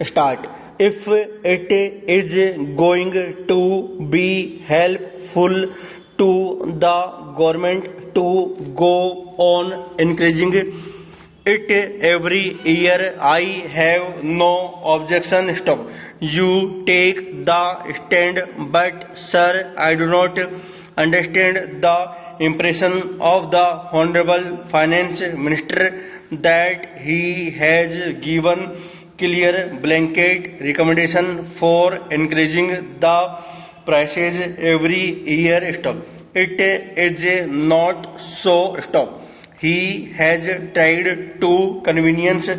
Start. If it is going to be helpful to the government to go on increasing it every year, I have no objection. Stop. You take the stand, but sir, I do not understand the impression of the Honorable Finance Minister that he has given clear blanket recommendation for increasing the prices every year. Stop. It is not so. Stop. He has tried to convenience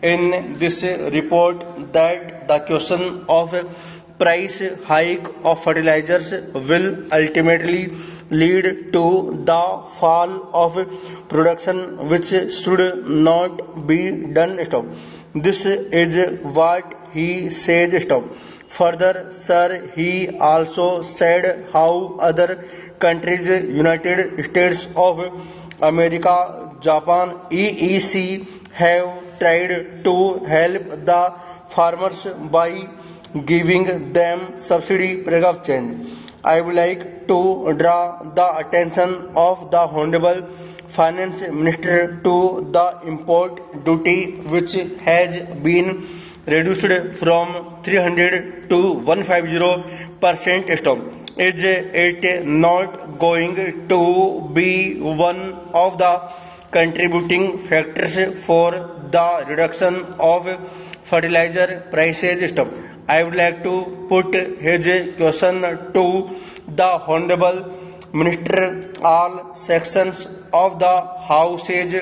in this report that the question of price hike of fertilizers will ultimately lead to the fall of production, which should not be done. Stop. This is what he says. Stop. Further, sir, he also said how other countries, United States of America, Japan, EEC, have tried to help the farmers by giving them subsidy. Paragraph change. I would like to draw the attention of the Honorable Finance Minister to the import duty, which has been reduced from 300 to 150%. Stop. Is it not going to be one of the contributing factors for the reduction of fertilizer prices? Stop. I would like to put his question to the Honorable Minister. All sections of the House has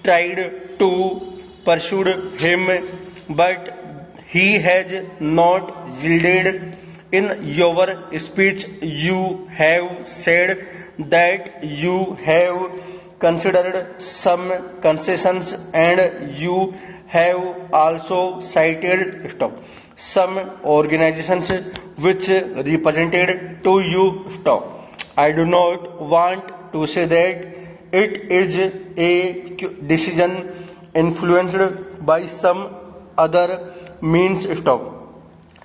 tried to pursue him, but he has not yielded. In your speech, you have said that you have considered some concessions, and you have also cited some organizations which represented to you. Stop. I do not want to say that it is a decision influenced by some other means. Stop.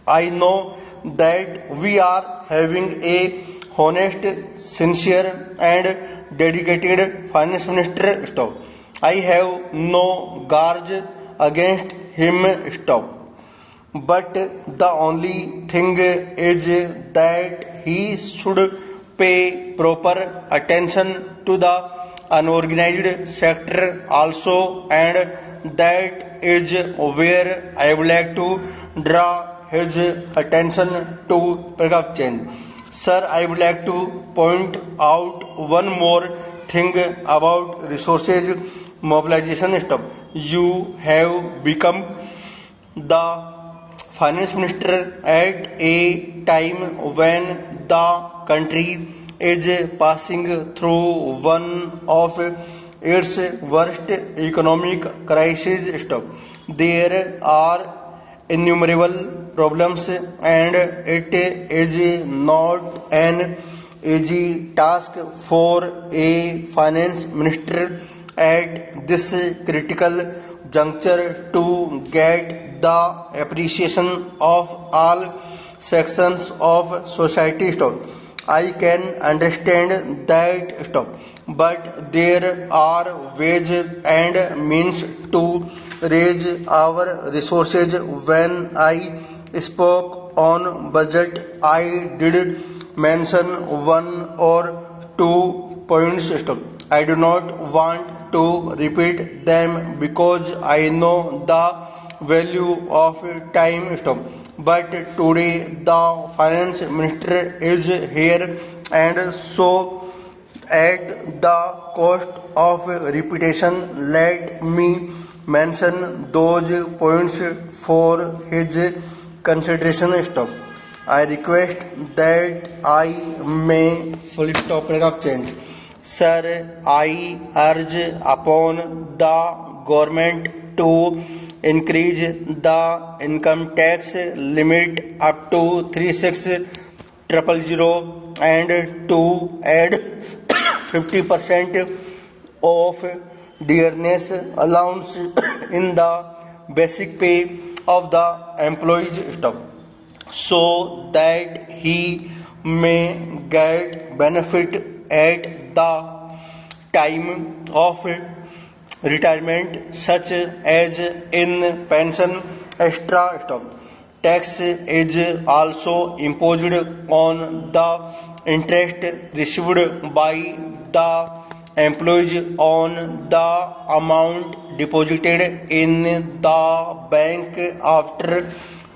I know that we are having a honest, sincere and dedicated finance minister. Stop. I have no grudge against him. Stop. But the only thing is that he should pay proper attention to the unorganized sector also, and that is where I would like to draw his attention to paragraph change. Sir, I would like to point out one more thing about resources mobilization. Stop. You have become the finance minister at a time when the country is passing through one of its worst economic crises. Stop. There are innumerable problems, and it is not an easy task for a finance minister at this critical juncture to get the appreciation of all sections of society. Stop. I can understand that. Stop. But there are ways and means to raise our resources. When I spoke on budget, I did mention one or two points. Stop. I do not want to repeat them because I know the value of time. Stop. But today the finance minister is here, and so at the cost of repetition, let me mention those points for his consideration. Stop. I request that I may full stop paragraph change. Sir, I urge upon the government to increase the income tax limit up to 36,000 and to add 50% of dearness allowance in the basic pay of the employee's stock so that he may get benefit at the time of retirement, such as in pension extra stock. Tax is also imposed on the interest received by the employees on the amount deposited in the bank after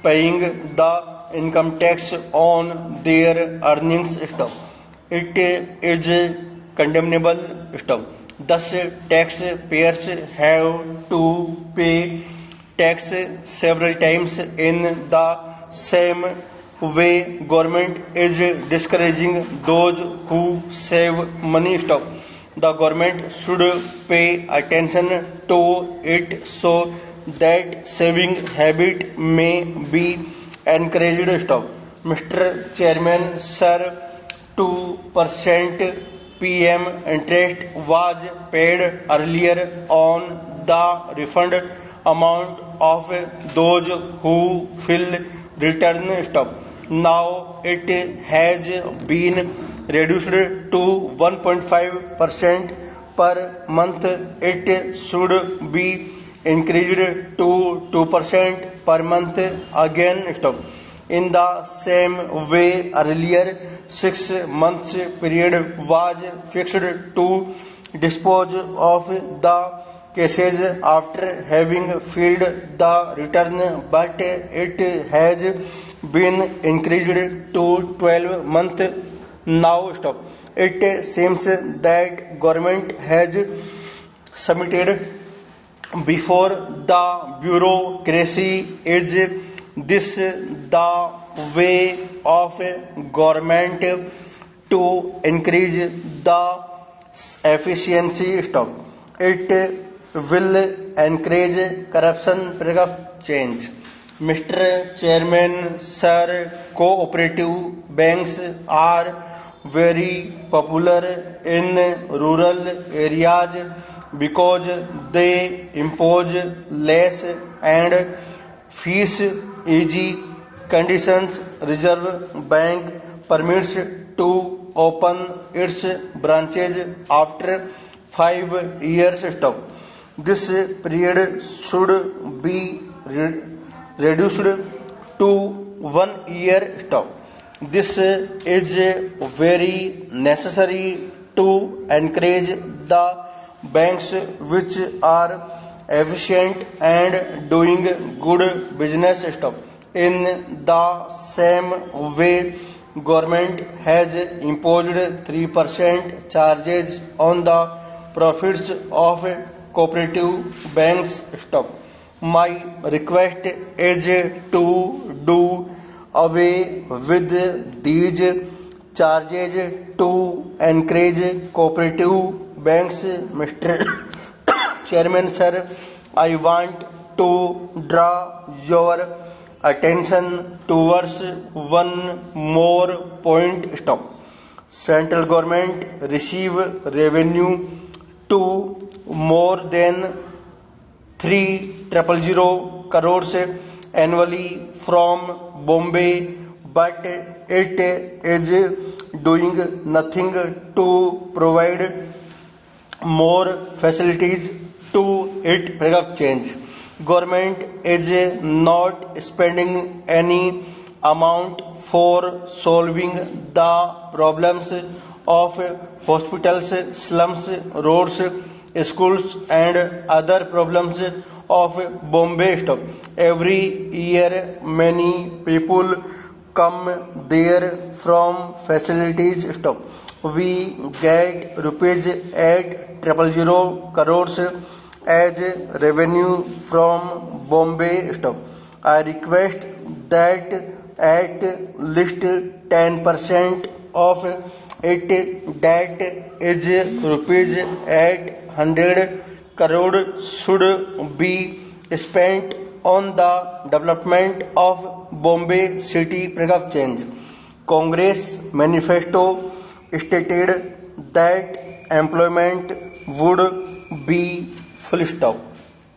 paying the income tax on their earnings stock. It is condemnable stock. Thus, taxpayers have to pay tax several times in the same way. Government is discouraging those who save money stock. The government should pay attention to it so that saving habit may be encouraged stock. Mr. Chairman, sir, 2% PM interest was paid earlier on the refund amount of those who fill return stock. Now it has been reduced to 1.5% per month. It should be increased to 2% per month again stock. In the same way, earlier 6 months period was fixed to dispose of the cases after having filled the return, but it has been increased to 12 months now stop. It seems that government has submitted before the bureaucracy. Is this the way of government to increase the efficiency stock? It will encourage corruption. Paragraph change. Mr. Chairman, sir, cooperative banks are very popular in rural areas because they impose less and fees easy conditions. Reserve Bank permits to open its branches after 5 years stop. This period should be reduced to 1 year stop. This is very necessary to encourage the banks which are efficient and doing good business stop. In the same way, government has imposed 3% charges on the profits of cooperative banks stock. My request is to do away with these charges to encourage cooperative banks. Mr. Chairman, sir, I want to draw your attention towards one more point. Stop. Central government receive revenue to more than 3,000 crores annually from Bombay, but it is doing nothing to provide more facilities to it. Paragraph change. Government is not spending any amount for solving the problems of hospitals, slums, roads, schools and other problems of Bombay stop. Every year many people come there from facilities stop. We get rupees 8,000 crores as revenue from Bombay stop. I request that at least 10% of it, that is rupees 800 crore, should be spent on the development of Bombay city. Paragraph change. Congress manifesto stated that employment would be full stop.